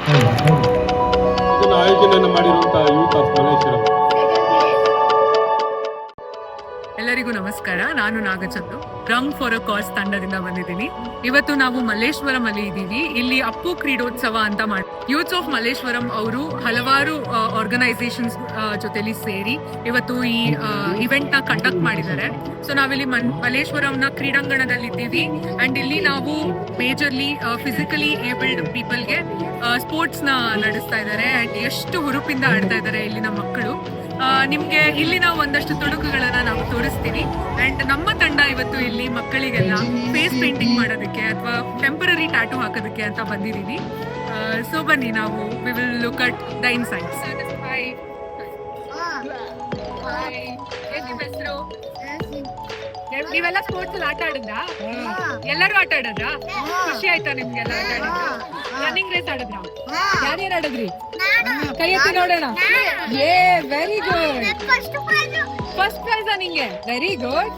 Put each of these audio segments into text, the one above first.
ಇದನ್ನು ಆಯೋಜನೆಯನ್ನು ಮಾಡಿರುವಂತಹ youth of Malleswaram. ಎಲ್ಲರಿಗೂ ನಮಸ್ಕಾರ. ನಾನು ನಾಗಚಂದ್ರು, ರಂಗ್ ಫಾರ್ ಅ ಕಾಸ್ ತಂಡದಿಂದ ಬಂದಿದ್ದೀನಿ. ಇವತ್ತು ನಾವು ಮಲ್ಲೇಶ್ವರಂ ಅಲ್ಲಿ ಇದ್ದೀವಿ. ಇಲ್ಲಿ ಅಪ್ಪು ಕ್ರೀಡೋತ್ಸವ ಅಂತ ಮಾಡಿ ಯೂತ್ಸ್ ಆಫ್ ಮಲ್ಲೇಶ್ವರಂ ಅವರು ಹಲವಾರು ಆರ್ಗನೈಸೇಷನ್ಸ್ ಜೊತೆಲಿ ಸೇರಿ ಇವತ್ತು ಈ ಇವೆಂಟ್ ನ ಕಂಡಕ್ಟ್ ಮಾಡಿದ್ದಾರೆ. ಸೊ ನಾವಿಲ್ಲಿ ಮಲ್ಲೇಶ್ವರಂನ ಕ್ರೀಡಾಂಗಣದಲ್ಲಿ ಇದ್ದೀವಿ. ಅಂಡ್ ಇಲ್ಲಿ ನಾವು ಮೇಜರ್ಲಿ ಫಿಸಿಕಲಿ ಏಬಲ್ಡ್ ಪೀಪಲ್ಗೆ ಸ್ಪೋರ್ಟ್ಸ್ ನ ನಡೆಸ್ತಾ ಇದ್ದಾರೆ. ಅಂಡ್ ಎಷ್ಟು ಹುರುಪಿಂದ ಆಡ್ತಾ ಇದ್ದಾರೆ ಇಲ್ಲಿನ ಮಕ್ಕಳು. ನಿಮ್ಗೆ ಇಲ್ಲಿ ನಾವು ಒಂದಷ್ಟು ತುಣುಕುಗಳನ್ನ ನಾವು ತೋರಿಸ್ತೀವಿ. ಅಂಡ್ ನಮ್ಮ ತಂಡ ಇವತ್ತು ಇಲ್ಲಿ ಮಕ್ಕಳಿಗೆಲ್ಲ ಫೇಸ್ ಪೇಂಟಿಂಗ್ ಮಾಡೋದಕ್ಕೆ ಅಥವಾ ಟೆಂಪರರಿ ಟ್ಯಾಟೂ ಹಾಕೋದಕ್ಕೆ ಅಂತ ಬಂದಿದ್ದೀವಿ. ಸೊ ಬನ್ನಿ, ನಾವು we will look at the insights. ಹೆಸರು? ನೀವೆಲ್ಲ ಸ್ಪೋರ್ಟ್ಸ್ ಅಲ್ಲಿ ಆಟ ಆಡಿದ್ರಾ? ಎಲ್ಲರೂ ಆಟ ಆಡದ್ರಾ? ಖುಷಿ ಆಯ್ತಾ ನಿಮ್ಗೆಲ್ಲ ಆಟ ಆಡಿದ್ರು? ರನ್ನಿಂಗ್ ರೇಸ್ ಆಡಿದ್ರಾ? ಯಾರ್ಯಾರು ಆಡಿದ್ರಿ? ಕೈ ಎತ್ತಿ ನೋಡೋಣ. ಏ ವೆರಿ ಗುಡ್, ಫಸ್ಟ್ ಪ್ರೈಸ್ ನಿಂಗೆ. Very good.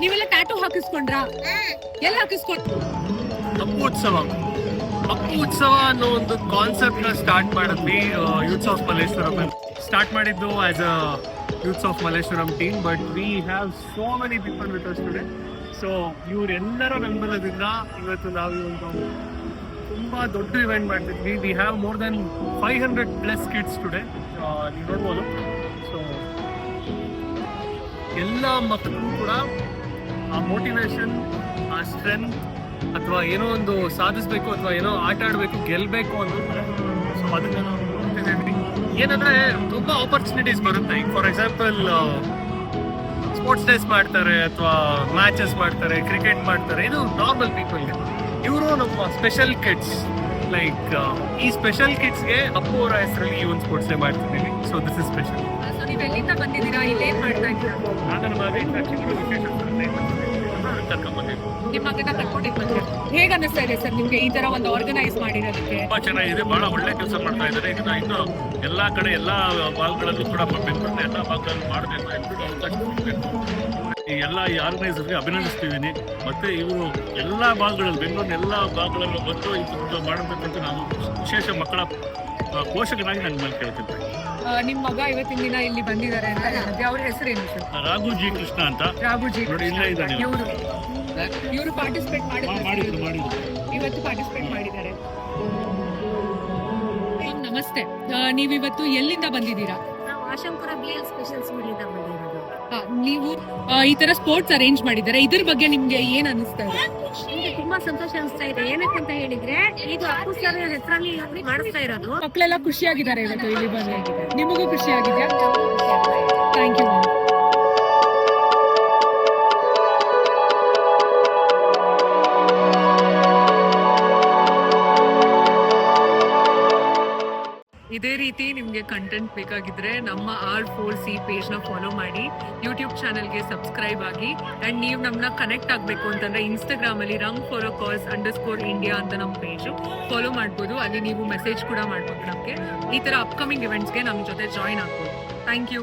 ನೀವೆಲ್ಲ ಟ್ಯಾಟೂ ಹಾಕಿಸ್ಕೊಂಡ್ರಾ? ಎಲ್ಲ ಹಾಕಿಸ್ಕೊಂಡ್ರು? ಅಪ್ಪು ಉತ್ಸವ ಅನ್ನೋ ಒಂದು ಕಾನ್ಸೆಪ್ಟ್ ನ ಸ್ಟಾರ್ಟ್ ಮಾಡಿದ್ವಿ ಯೂತ್ಸ್ ಆಫ್ ಮಲ್ಲೇಶ್ವರಂ. ಸ್ಟಾರ್ಟ್ ಮಾಡಿದ್ದು as a youths of Malleshwaram team, but we have so many people with us today. So ಇವರೆಲ್ಲರ ಬೆಂಬಲದಿಂದ ಇವತ್ತು ನಾವು ಒಂದು ತುಂಬಾ ದೊಡ್ಡ ಇವೆಂಟ್ ಮಾಡ್ತಿದ್ವಿ. We have more than 500+ kids today. ನೀವು ನೋಡ್ಬೋದು. ಸೊ ಎಲ್ಲ ಮಕ್ಕಳು ಕೂಡ ಆ ಮೋಟಿವೇಶನ್, ಆ ಸ್ಟ್ರೆಂತ್, ಅಥವಾ ಏನೋ ಒಂದು ಸಾಧಿಸ್ಬೇಕು ಅಥವಾ ಏನೋ ಆಟ ಆಡಬೇಕು, ಗೆಲ್ಲಬೇಕು ಅನ್ನೋದು. ಸೊ ಅದನ್ನ ನಾವು ನೋಡ್ತಿದ್ದೀವಿ. ಏನಂದ್ರೆ ತುಂಬಾ ಆಪರ್ಚುನಿಟೀಸ್ ಬರುತ್ತೆ. ಈಗ ಫಾರ್ ಎಕ್ಸಾಂಪಲ್ ಸ್ಪೋರ್ಟ್ಸ್ ಡೇಸ್ ಮಾಡ್ತಾರೆ ಅಥವಾ ಮ್ಯಾಚಸ್ ಮಾಡ್ತಾರೆ, ಕ್ರಿಕೆಟ್ ಮಾಡ್ತಾರೆ. ಇದು ನಾರ್ಮಲ್ ಪೀಪಲ್ಗೆ. ಇವರು ನಮ್ಮ ಸ್ಪೆಷಲ್ ಕಿಡ್ಸ್. ಲೈಕ್ ಈ ಸ್ಪೆಷಲ್ ಕಿಡ್ಸ್ಗೆ ಅಪ್ಪು ಅವರ ಹೆಸರಲ್ಲಿ ಈ ಒಂದು ಸ್ಪೋರ್ಟ್ಸ್ ಡೇ ಮಾಡ್ತಿದ್ದೀವಿ. So this is special. So ನೀವು ಎಲ್ಲಿಂದ ಬಂದಿದ್ದೀರಾ? ಇಲ್ಲಿ ಏನ್ ಮಾಡ್ತಾ ಇದ್ದೀರಾ? ನಾನು ವಿಶೇಷ ನಿಮ್ಮ ಮಗನ ಕರ್ಕೊಂಡಿದ್ದು ಹೇಗೆ ಅನಿಸ್ತಾ ಇದೆ ಸರ್ ನಿಮ್ಗೆ ಈ ತರ ಒಂದು ಆರ್ಗನೈಸ್ ಮಾಡಿರೋದಕ್ಕೆ? ತುಂಬಾ ಚೆನ್ನಾಗಿದೆ. ಬಹಳ ಒಳ್ಳೆ ಕೆಲಸ ಮಾಡ್ತಾ ಇದ್ದಾರೆ. ಇದನ್ನ ಇನ್ನು ಎಲ್ಲಾ ಕಡೆ ಎಲ್ಲಾ ಭಾಗಗಳಲ್ಲೂ ಕೂಡ ಬೆಂಗಳೂರಿನ ಎಲ್ಲಾ ಭಾಗಗಳಲ್ಲಿ ಮಾಡಬೇಕು ಎಂದು ಅವಕಾಶ ಕೊಡಬೇಕು. ಈ ಎಲ್ಲ ಈ ಆರ್ಗನೈಸರ್ಗೆ ಅಭಿನಂದಿಸ್ತೀವಿ. ಮತ್ತೆ ಇವರು ಎಲ್ಲಾ ಭಾಗಗಳಲ್ಲಿ, ಬೆಂಗಳೂರಿನ ಎಲ್ಲಾ ಭಾಗಗಳಲ್ಲೂ ಬಂದು ಇದು ಮಾಡಬೇಕು ಅಂತ ನಾನು ವಿಶೇಷ ಮಕ್ಕಳ ಪೋಷಕನಾಗಿ ನನ್ನ ಮೇಲೆ ಕೇಳ್ತಿದ್ದೆ. ನಿಮ್ ಮಗ ಇವತ್ತಿನ ದಿನ ಇಲ್ಲಿ ಬಂದಿದ್ದಾರೆ ಅಂತ ಹೇಳಿದ್ರೆ ಅವ್ರ ಹೆಸರೇನು ಸರ್? ರಾಘು ಜಿ ಕೃಷ್ಣ ಅಂತ. ರಾಘುಜಿ ನೋಡಿ, ಇಲ್ಲೇ ಇದ್ದಾನೆ. ಇವರು ಪಾರ್ಟಿಸಿಪೇಟ್ ಮಾಡಿದ್ರು. ಇವತ್ತು ಪಾರ್ಟಿಸಿಪೇಟ್ ಮಾಡಿದ್ದಾರೆ. ನಮಸ್ತೆ, ನೀವಿವತ್ತು ಎಲ್ಲಿಂದ ಬಂದಿದ್ದೀರಾ? ನಾವು ಆಶಂಪುರ BL ಸ್ಪೆಷಲ್ ಸ್ಕೂಲಿಂದ ಬಂದಿರೋದು. ನೀವು ಈ ತರ ಸ್ಪೋರ್ಟ್ಸ್ ಅರೇಂಜ್ ಮಾಡಿದ್ದಾರೆ, ಇದ್ರ ಬಗ್ಗೆ ನಿಮ್ಗೆ ಏನ್ ಅನಿಸ್ತಾ ಇದೆ? ನಮ್ಗೆ ತುಂಬಾ ಸಂತೋಷ ಅನಿಸ್ತಾ ಇದೆ. ಏನಕ್ಕಂತ ಹೇಳಿದ್ರೆ ಇದು ಅಪ್ಪು ಸರ್ ಹೆಸರಲ್ಲಿ ಮಾಡಿಸ್ತಾ ಇರೋದು. ಮಕ್ಕಳೆಲ್ಲ ಖುಷಿಯಾಗಿದ್ದಾರೆ ಇವತ್ತು ಇಲ್ಲಿ ಬಂದು. ನಿಮಗೂ ಖುಷಿಯಾಗಿದೆಯಾ? Thank you. ಇದೇ ರೀತಿ ನಿಮಗೆ ಕಂಟೆಂಟ್ ಬೇಕಾಗಿದ್ರೆ ನಮ್ಮ R4C ಪೇಜ್ನ ಫಾಲೋ ಮಾಡಿ, ಯೂಟ್ಯೂಬ್ ಚಾನಲ್ಗೆ ಸಬ್ಸ್ಕ್ರೈಬ್ ಆಗಿ. ಆ್ಯಂಡ್ ನೀವು ನಮ್ಮನ್ನ ಕನೆಕ್ಟ್ ಆಗಬೇಕು ಅಂತಂದರೆ ಇನ್ಸ್ಟಾಗ್ರಾಮಲ್ಲಿ ರಂಗ್ ಫಾರ್ ಅ ಕಾಸ್ _India ಅಂತ ನಮ್ಮ ಪೇಜು ಫಾಲೋ ಮಾಡ್ಬೋದು. ಅಲ್ಲಿ ನೀವು ಮೆಸೇಜ್ ಕೂಡ ಮಾಡ್ಬೋದು ನಮಗೆ. ಈ ಥರ ಅಪ್ಕಮಿಂಗ್ ಇವೆಂಟ್ಸ್ಗೆ ನಮ್ಮ ಜೊತೆ ಜಾಯ್ನ್ ಆಗ್ಬೋದು. Thank you.